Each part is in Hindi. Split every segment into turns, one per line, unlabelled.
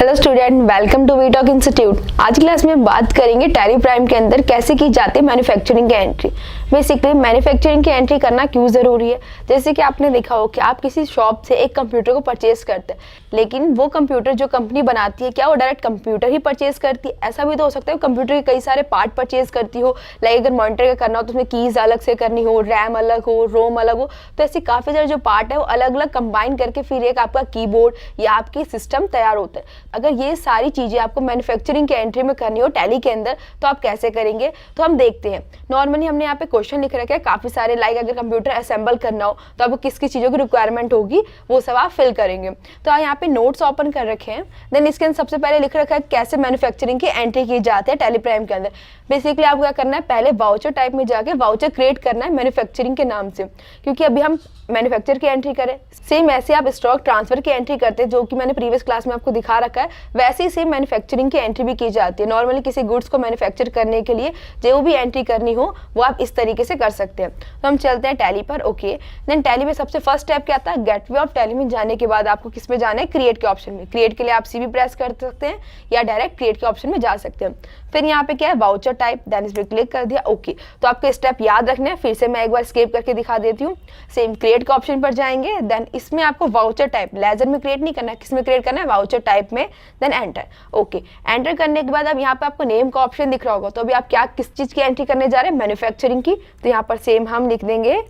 Hello student, welcome to WeTalk institute. आज क्लास में हम बात करेंगे टैली प्राइम के अंदर कैसे की जाती है मैन्युफैक्चरिंग की एंट्री। बेसिकली मैन्युफैक्चरिंग की एंट्री करना क्यों ज़रूरी है। जैसे कि आपने देखा हो कि आप किसी शॉप से एक कंप्यूटर को परचेज करते हैं, लेकिन वो कंप्यूटर जो कंपनी बनाती है क्या वो डायरेक्ट कंप्यूटर ही परचेज करती है? ऐसा भी तो हो सकता है कंप्यूटर के कई सारे पार्ट परचेज करती हो। लाइक अगर मॉनिटर का करना हो तो उसमें कीज़ अलग से करनी हो, रैम अलग हो, रोम अलग हो, तो ऐसे काफ़ी सारे जो पार्ट है वो अलग अलग कंबाइन करके फिर एक आपका कीबोर्ड या आपकी सिस्टम तैयार होता है। अगर ये सारी चीज़ें आपको मैन्युफैक्चरिंग के एंट्री में करनी हो टैली के अंदर, तो आप कैसे करेंगे? तो हम देखते हैं। नॉर्मली हमने यहाँ पे क्वेश्चन लिख रखा है काफ़ी सारे, लाइक अगर कंप्यूटर असेंबल करना हो तो आपको किस किस चीज़ों की रिक्वायरमेंट होगी वो सब आप फिल करेंगे। तो यहाँ पे नोट्स ओपन कर रखे हैं। देन इसके अंदर सबसे पहले लिख रखा है कैसे मैन्युफैक्चरिंग की एंट्री की जाती है टैली प्राइम के अंदर। बेसिकली आपको क्या करना है, पहले वाउचर टाइप में जाके वाउचर क्रिएट करना है मैन्युफैक्चरिंग के नाम से, क्योंकि अभी हम मैन्युफैक्चर की एंट्री करें। सेम ऐसे आप स्टॉक ट्रांसफर की एंट्री करते हैं, जो कि मैंने प्रीवियस क्लास में आपको दिखा रखा है, वैसे ही सेम मैन्युफैक्चरिंग की एंट्री भी की जाती है। नॉर्मली किसी गुड्स को मैन्युफैक्चर करने के लिए जो भी एंट्री करनी हो वो आप इस तरीके से कर सकते हैं। तो हम चलते हैं टैली पर। ओके, देन टैली में सबसे फर्स्ट स्टेप क्या आता है, गेटवे ऑफ टैली में जाने के बाद आपको किस में जाना है, क्रिएट के ऑप्शन में। क्रिएट के लिए आप सी भी प्रेस कर सकते हैं या डायरेक्ट क्रिएट के ऑप्शन में जा सकते हैं। फिर यहाँ पे क्या है, वाउचर टाइप, देन इस पर क्लिक कर दिया। ओके, तो आपके स्टेप याद रखना है, फिर से मैं एक बार स्किप करके दिखा देती हूँ। सेम क्रिएट के ऑप्शन पर जाएंगे, देन इसमें आपको वाउचर टाइप लेजर में क्रिएट नहीं करना है, किस में क्रिएट करना है, वाउचर टाइप में, देन एंटर। ओके, एंटर करने के बाद अब यहाँ पे आपको नेम का ऑप्शन दिख रहा होगा। तो अभी आप क्या किस चीज की एंट्री करने जा रहे हैं, मैन्युफैक्चरिंग की। तो यहाँ पर सेम हम लिख देंगे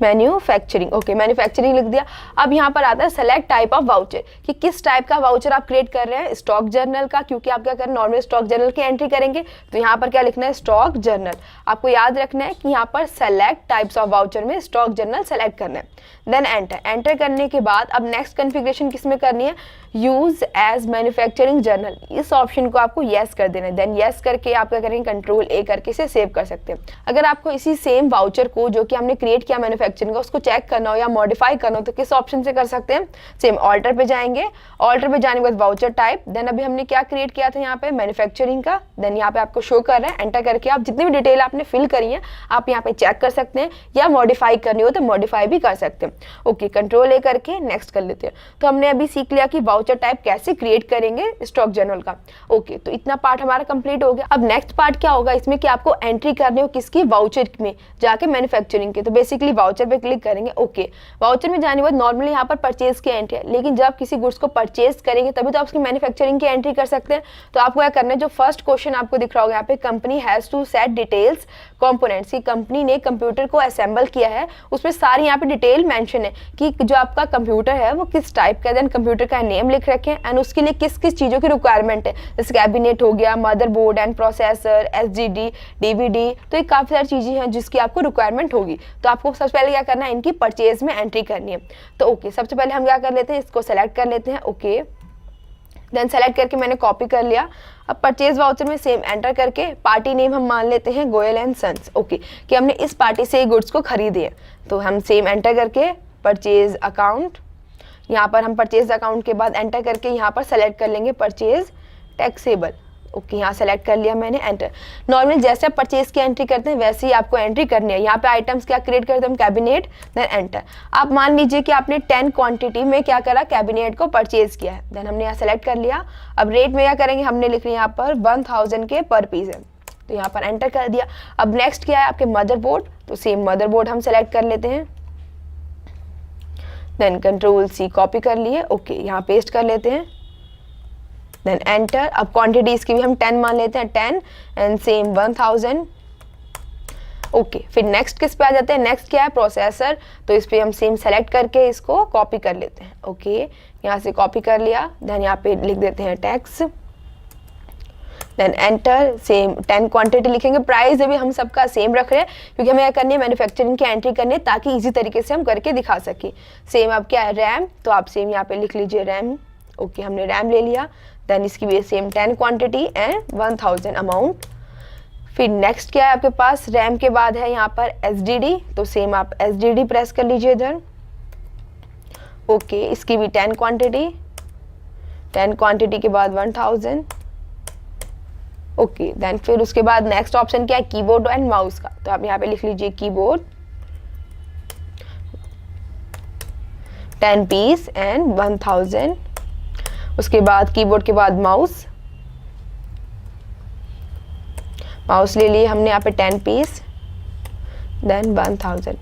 मैन्युफैक्चरिंग। ओके, मैन्युफैक्चरिंग लिख दिया। अब यहाँ पर आता है सेलेक्ट टाइप ऑफ वाउचर, कि किस टाइप का वाउचर आप क्रिएट कर रहे हैं। स्टॉक जर्नल का, क्योंकि आप क्या करें नॉर्मल स्टॉक जर्नल की एंट्री करेंगे, तो यहाँ पर क्या लिखना है, स्टॉक जर्नल। आपको याद रखना है कि यहाँ पर सेलेक्ट टाइप्स ऑफ वाउचर में स्टॉक जर्नल सेलेक्ट करना है। Then enter. एंटर करने के बाद अब नेक्स्ट कॉन्फ़िगरेशन किस में करनी है, यूज एज मैन्युफैक्चरिंग जर्नल, इस ऑप्शन को आपको येस कर देना है। देन येस करके आप क्या करेंगे, कंट्रोल ए करके इसे सेव कर सकते हैं। अगर आपको इसी सेम वाउचर को जो कि हमने क्रिएट किया मैन्युफैक्चरिंग का, उसको चेक करना हो या मॉडिफाई करना हो, तो किस ऑप्शन से कर सकते हैं, सेम ऑल्टर पे जाएंगे। ऑल्टर पे जाने के बाद वाउचर टाइप, देन अभी हमने क्या क्रिएट किया था यहाँ पे, मैन्युफैक्चरिंग का। देन यहाँ पे आपको शो कर रहा है, एंटर करके आप जितनी भी डिटेल आपने फिल करी है आप यहाँ पे चेक कर सकते हैं, या मॉडिफाई करनी हो तो मॉडिफाई भी कर सकते हैं। ओके, कंट्रोल ए करके नेक्स्ट कर लेते हैं। तो हमने अभी सीख लिया कि वाउचर टाइप कैसे क्रिएट करेंगे स्टॉक जर्नल का। ओके, तो इतना पार्ट हमारा कंप्लीट हो गया। अब नेक्स्ट पार्ट क्या होगा इसमें, कि आपको एंट्री करनी हो किसकी, वाउचर में जाके मैन्युफैक्चरिंग के। तो बेसिकली वाउचर पे क्लिक करेंगे। ओके, वाउचर में जाने के बाद नॉर्मली यहाँ पर परचेज की एंट्री है, लेकिन जब किसी गुड्स को परचेज करेंगे तभी तो आप उसकी मैन्युफैक्चरिंग की एंट्री कर सकते हैं। तो आपको क्या करना है, जो फर्स्ट क्वेश्चन आपको दिख रहा होगा यहाँ पे, company has to set details components, की कंपनी ने कंप्यूटर को असेंबल किया है, उसमें सारी यहाँ पे डिटेल मेंशन है कि जो आपका कंप्यूटर है वो किस टाइप का। देन कंप्यूटर का नेम लिख रखे हैं एंड उसके लिए किस किस चीज़ों की रिक्वायरमेंट है, जैसे कैबिनेट हो गया, motherboard and processor, SDD, DVD. तो ये काफ़ी सारी चीज़ें हैं जिसकी आपको रिक्वायरमेंट होगी। तो आपको सबसे पहले क्या करना है, इनकी परचेज में एंट्री करनी है। तो ओके, सबसे पहले हम क्या कर लेते हैं, इसको सेलेक्ट कर लेते हैं। ओके, देन सेलेक्ट करके मैंने कॉपी कर लिया। अब परचेज वाउचर में सेम एंटर करके पार्टी नेम हम मान लेते हैं गोयल एंड सन्स। ओके, कि हमने इस पार्टी से गुड्स को खरीदे हैं, तो हम सेम एंटर करके परचेज अकाउंट, यहाँ पर हम परचेज अकाउंट के बाद एंटर करके यहाँ पर सेलेक्ट कर लेंगे परचेज टैक्सेबल। ओके, यहाँ सेलेक्ट कर लिया मैंने, एंटर। नॉर्मली जैसे आप परचेज की एंट्री करते हैं वैसे ही आपको एंट्री करनी है। यहाँ पे आइटम्स क्या क्रिएट करते हैं हम, कैबिनेट, देन एंटर। आप मान लीजिए कि आपने 10 क्वांटिटी में क्या करा, कैबिनेट को परचेज किया है, देन हमने यहाँ सेलेक्ट कर लिया। अब रेट में क्या करेंगे, हमने लिख लिया यहाँ पर 1000 के पर पीस है, तो यहाँ पर एंटर कर दिया। अब नेक्स्ट क्या है आपके, मदरबोर्ड, तो सेम मदरबोर्ड हम सेलेक्ट कर लेते हैं। देन कंट्रोल सी कॉपी कर लिए। ओके, यहाँ पेस्ट कर लेते हैं, देन एंटर। अब क्वांटिटीज की भी हम 10 मान लेते हैं, 10 एंड सेम 1000। ओके, फिर नेक्स्ट किस पे आ जाते हैं, नेक्स्ट क्या है, प्रोसेसर, तो इस पे हम सेम सेलेक्ट करके इसको कॉपी कर लेते हैं। ओके, यहाँ से कॉपी कर लिया, देन यहाँ पे लिख देते हैं tax, then enter. Same 10 quantity लिखेंगे। प्राइस अभी हम सबका सेम रख रहे हैं क्योंकि हमें क्या करनी है, मैन्युफैक्चरिंग की एंट्री करनी है, ताकि इजी तरीके से हम करके दिखा सकें। सेम अब क्या है, रैम, तो आप सेम यहाँ पे लिख लीजिए रैम। ओके, हमने रैम ले लिया। देन इसकी भी सेम 10 क्वांटिटी एंड 1000 अमाउंट। फिर नेक्स्ट क्या है आपके पास, रैम के बाद है यहाँ पर एसडीडी, तो सेम आप एसडीडी प्रेस कर लीजिए इधर। ओके, इसकी भी 10 क्वांटिटी, 10 क्वांटिटी के बाद 1000। ओके, देन फिर उसके बाद नेक्स्ट ऑप्शन क्या है, कीबोर्ड एंड माउस का, तो आप यहाँ पे लिख लीजिए कीबोर्ड। 10 piece and 1000। उसके बाद कीबोर्ड के बाद माउस ले लिए हमने यहाँ पे 10 पीस देन 1000।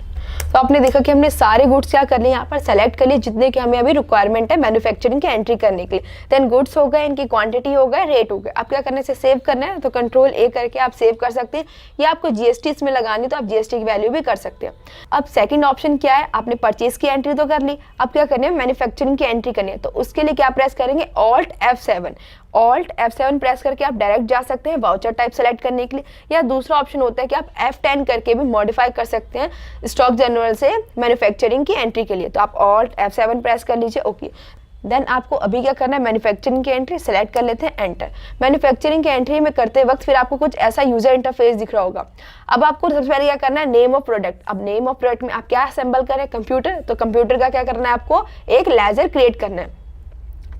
तो आपने देखा कि हमने सारे गुड्स क्या कर लिए, यहाँ पर सेलेक्ट कर लिए जितने की हमें अभी रिक्वायरमेंट है मैन्युफैक्चरिंग की एंट्री करने के लिए। देन गुड्स हो गए, इनकी क्वांटिटी हो गए, रेट हो गए। आप क्या करने से सेव करना है तो कंट्रोल ए करके आप सेव कर सकते हैं, या आपको जीएसटी इसमें लगानी तो आप जीएसटी की वैल्यू भी कर सकते हैं। अब सेकंड ऑप्शन क्या है, आपने परचेज की एंट्री तो कर ली, अब क्या करनी है मैन्युफैक्चरिंग की एंट्री करनी है। तो उसके लिए क्या प्रेस करेंगे, Alt F7 प्रेस करके आप डायरेक्ट जा सकते हैं वाउचर टाइप सेलेक्ट करने के लिए, या दूसरा ऑप्शन होता है कि आप F10 करके भी मॉडिफाई कर सकते हैं स्टॉक जनरल से मैन्युफैक्चरिंग की एंट्री के लिए। तो आप Alt F7 प्रेस कर लीजिए, ओके। देन आपको अभी क्या करना है, मैन्युफैक्चरिंग की एंट्री सेलेक्ट कर लेते हैं, एंटर। मैन्युफैक्चरिंग की एंट्री में करते वक्त फिर आपको कुछ ऐसा यूजर इंटरफेस दिख रहा होगा। अब आपको सबसे पहले क्या करना है, नेम ऑफ प्रोडक्ट। अब नेम ऑफ प्रोडक्ट में आप क्या असेंबल करें, कंप्यूटर, तो कंप्यूटर का क्या करना है, आपको एक लेजर क्रिएट करना है।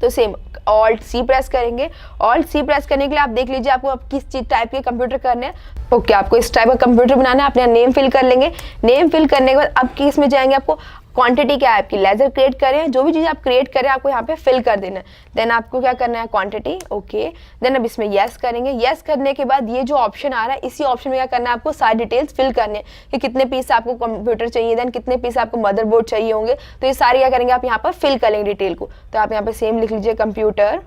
तो सेम Alt C प्रेस करेंगे। Alt C प्रेस करने के लिए आप देख लीजिए आपको अब किस चीज टाइप के कंप्यूटर करने हैं। ओके, आपको इस टाइप का कंप्यूटर बनाना है, अपना नेम फिल कर लेंगे। नेम फिल करने के बाद अब किस में जाएंगे, आपको क्वांटिटी क्या है आपकी, लेजर क्रिएट करें, जो भी चीज़ आप क्रिएट करें आपको यहाँ पे फिल कर देना है। देन आपको क्या करना है, क्वांटिटी, ओके। देन अब इसमें यस करेंगे। यस करने के बाद ये जो ऑप्शन आ रहा है, इसी ऑप्शन में क्या करना है, आपको सारी डिटेल्स फिल करने हैं कि कितने पीस आपको कंप्यूटर चाहिए, देन कितने पीस आपको मदरबोर्ड चाहिए होंगे। तो ये सारी क्या करेंगे, आप यहाँ पर फिल कर लेंगे डिटेल को। तो आप यहाँ पे सेम लिख लीजिए कंप्यूटर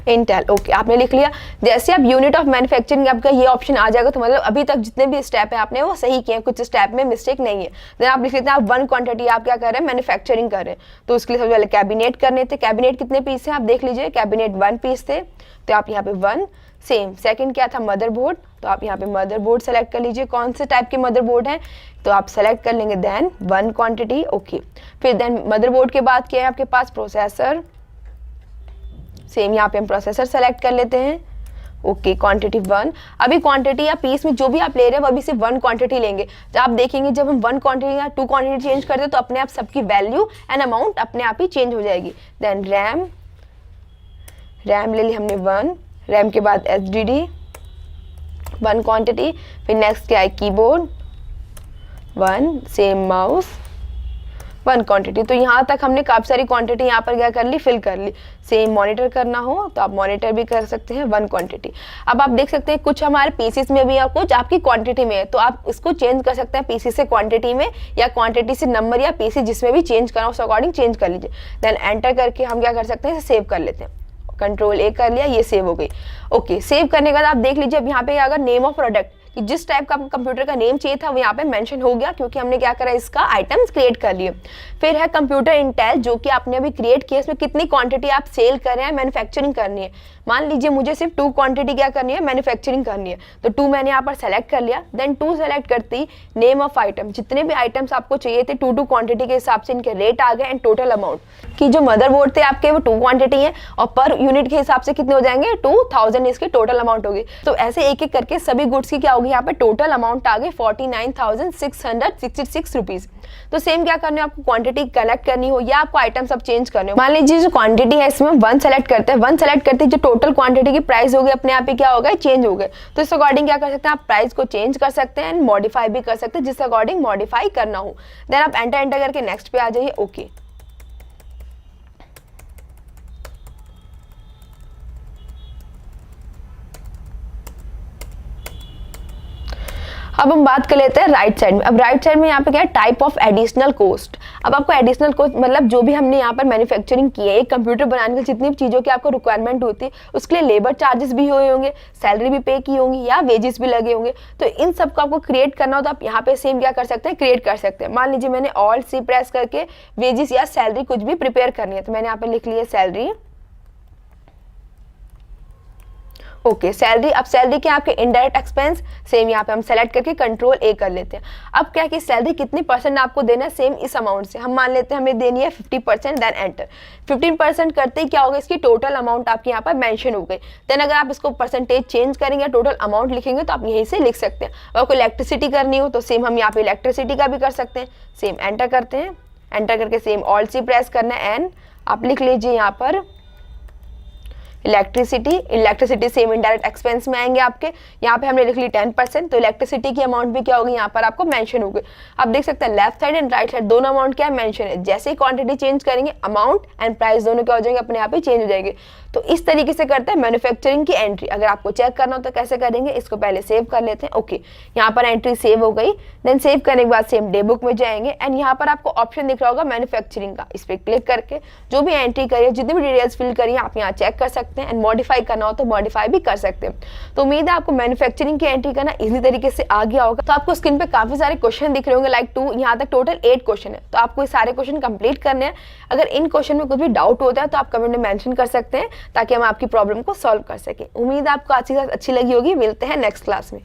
इंटेल, ओके, आपने लिख लिया। जैसे आप यूनिट ऑफ मैन्युफैक्चरिंग आपका ये ऑप्शन आ जाएगा तो मतलब अभी तक जितने भी स्टेप है आपने वो सही किए हैं, कुछ स्टेप में मिस्टेक नहीं है। देन आप लिख लेते हैं आप 1 क्वांटिटी आप क्या कर रहे हैं, मैन्युफैक्चरिंग कर रहे हैं। तो उसके लिए सबसे पहले कैबिनेट करने थे। कैबिनेट कितने पीस हैं आप देख लीजिए, कैबिनेट 1 पीस थे, तो आप यहाँ पे 1। सेम सेकंड क्या था, मदरबोर्ड, तो आप यहाँ पे मदरबोर्ड सेलेक्ट कर लीजिए, कौन से टाइप के मदरबोर्ड है तो आप सेलेक्ट कर लेंगे। Then 1 quantity, okay. फिर देन मदरबोर्ड के बाद क्या है आपके पास, प्रोसेसर। सेम यहाँ पे हम प्रोसेसर सेलेक्ट कर लेते हैं, ओके, क्वांटिटी 1। अभी क्वांटिटी या पीस में जो भी आप ले रहे हैं वो अभी सिर्फ 1 क्वांटिटी लेंगे। जब आप देखेंगे जब हम 1 क्वांटिटी या 2 क्वांटिटी चेंज करते हैं तो अपने आप सबकी वैल्यू एंड अमाउंट अपने आप ही चेंज हो जाएगी। देन रैम ले ली हमने 1, रैम के बाद HDD 1 क्वांटिटी। फिर नेक्स्ट क्या है, कीबोर्ड 1, सेम माउस 1 क्वांटिटी। तो यहाँ तक हमने काफ़ी सारी क्वांटिटी यहाँ पर क्या कर ली, फिल कर ली। सेम मॉनिटर करना हो तो आप मॉनिटर भी कर सकते हैं 1 क्वांटिटी। अब आप देख सकते हैं कुछ हमारे पीसीस में भी है, कुछ आपकी क्वांटिटी में है, तो आप इसको चेंज कर सकते हैं पीसी से क्वांटिटी में, या क्वांटिटी से नंबर, या पीसी जिसमें भी चेंज करना उस अकॉर्डिंग चेंज कर लीजिए। देन एंटर करके हम क्या कर सकते हैं, इसे सेव कर लेते हैं। कंट्रोल ए कर लिया, ये सेव हो गई, ओके। सेव करने के बाद आप देख लीजिए अब यहाँ पे अगर नेम ऑफ प्रोडक्ट कि जिस टाइप का आपको कंप्यूटर का नेम चाहिए था वो यहाँ पे मेंशन हो गया, क्योंकि हमने क्या करा, इसका आइटम्स क्रिएट कर लिए। फिर है कंप्यूटर इंटेल, जो कि आपने अभी क्रिएट किया, इसमें कितनी क्वांटिटी आप सेल कर रहे हैं, मैन्युफैक्चरिंग करनी है। मान लीजिए मुझे सिर्फ 2 क्वांटिटी क्या करनी है, मैन्युफैक्चरिंग करनी है, तो 2 मैंने यहाँ पर सेलेक्ट कर लिया। देन 2 सेलेक्ट करते ही नेम ऑफ आइटम, जितने भी आइटम्स आपको चाहिए थे 2 क्वांटिटी के हिसाब से इनके रेट आ गए, एंड टोटल अमाउंट कि जो मदरबोर्ड थे आपके वो 2 क्वांटिटी है, और पर यूनिट के हिसाब से कितने हो जाएंगे, 2000 इसकी टोटल अमाउंट होगी। तो ऐसे एक एक करके सभी गुड्स की क्या होगी, यहाँ पे टोटल अमाउंट आ गई 49,666 रुपीज। तो सेम क्या करना है, आपको क्वांटिटी कलेक्ट करनी हो या आपको आइटम सब चेंज करने हो। मान लीजिए जो क्वांटिटी है इसमें 1 सेलेक्ट करते हैं, 1 सेलेक्ट करते ही जो टोटल क्वांटिटी की प्राइस होगी अपने आप ही क्या होगा, चेंज हो गए। तो इस अकॉर्डिंग क्या कर सकते हैं, आप प्राइस को चेंज कर सकते हैं एंड मॉडिफाई भी कर सकते हैं, जिस अकॉर्डिंग मॉडिफाई करना हो। देन आप एंटर करके नेक्स्ट पे आ जाइए, ओके। अब हम बात कर लेते हैं राइट साइड में। अब राइट साइड में यहाँ पे क्या है, टाइप ऑफ एडिशनल कॉस्ट। अब आपको एडिशनल कॉस्ट मतलब जो भी हमने यहाँ पर मैन्युफैक्चरिंग की है, एक कंप्यूटर बनाने के जितनी भी चीज़ों की आपको रिक्वायरमेंट होती है उसके लिए लेबर चार्जेस भी हुए होंगे, सैलरी भी पे की होंगी, या वेजेस भी लगे होंगे। तो इन सबको आपको क्रिएट करना हो तो आप यहाँ पे सेम क्या कर सकते हैं, क्रिएट कर सकते हैं। मान लीजिए मैंने Alt C प्रेस करके वेजेस या सैलरी कुछ भी प्रिपेयर करनी है, तो मैंने यहाँ पे लिख लिया सैलरी, ओके। सैलरी, अब सैलरी के आपके इनडायरेक्ट एक्सपेंस सेम यहाँ पे हम सेलेक्ट करके कंट्रोल ए कर लेते हैं। अब क्या कि सैलरी कितनी परसेंट आपको देना है, सेम इस अमाउंट से हम मान लेते हैं हमें देनी है 50%। Then enter. 15% करते ही क्या होगा, इसकी टोटल अमाउंट आपके यहाँ पर मेंशन हो गई। देन अगर आप इसको परसेंटेज चेंज करेंगे या टोटल अमाउंट लिखेंगे तो आप यहीं से लिख सकते हैं। अगर आपको इलेक्ट्रिसिटी करनी हो तो सेम हम यहाँ पे इलेक्ट्रिसिटी का भी कर सकते हैं। सेम एंटर करते हैं, एंटर करके सेम Alt C प्रेस करना है एंड आप लिख लीजिए यहाँ पर इलेक्ट्रिसिटी सेम इनडायरेक्ट एक्सपेंस में आएंगे आपके। यहाँ पे हमने लिख ली 10%, तो इलेक्ट्रिसिटी की अमाउंट भी क्या होगी यहाँ पर आपको मेंशन होगी। आप देख सकते हैं left side and right side दोनों अमाउंट क्या मेंशन है। जैसे ही क्वांटिटी चेंज करेंगे अमाउंट एंड प्राइस दोनों क्या हो जाएंगे, अपने आप ही चेंज हो जाएंगे। तो इस तरीके से करते हैं मैन्युफैक्चरिंग की एंट्री। अगर आपको चेक करना हो तो कैसे करेंगे, इसको पहले सेव कर लेते हैं। ओके, यहाँ पर एंट्री सेव हो गई। देन सेव करने के बाद सेम डे बुक में जाएंगे एंड यहाँ पर आपको ऑप्शन दिख रहा होगा मैन्युफैक्चरिंग का। इस पर क्लिक करके जो भी एंट्री करिए, जितनी भी डिटेल्स फिल करिए आप यहाँ चेक कर सकते हैं एंड मॉडिफाई करना हो तो मॉडिफाई भी कर सकते हैं। तो उम्मीद है आपको मैन्युफैक्चरिंग की एंट्री करना इजी तरीके से आ गया होगा। तो आपको स्क्रीन पे काफी सारे क्वेश्चन दिख रहे होंगे, लाइक 2 यहाँ तक टोटल 8 क्वेश्चन है। तो आपको ये सारे क्वेश्चन कंप्लीट करने हैं। अगर इन क्वेश्चन में कुछ भी डाउट होता है तो आप कमेंट में मेंशन कर सकते हैं ताकि हम आपकी प्रॉब्लम को सॉल्व कर सकें। उम्मीद है आपको आज की क्लास अच्छी लगी होगी। मिलते हैं नेक्स्ट क्लास में।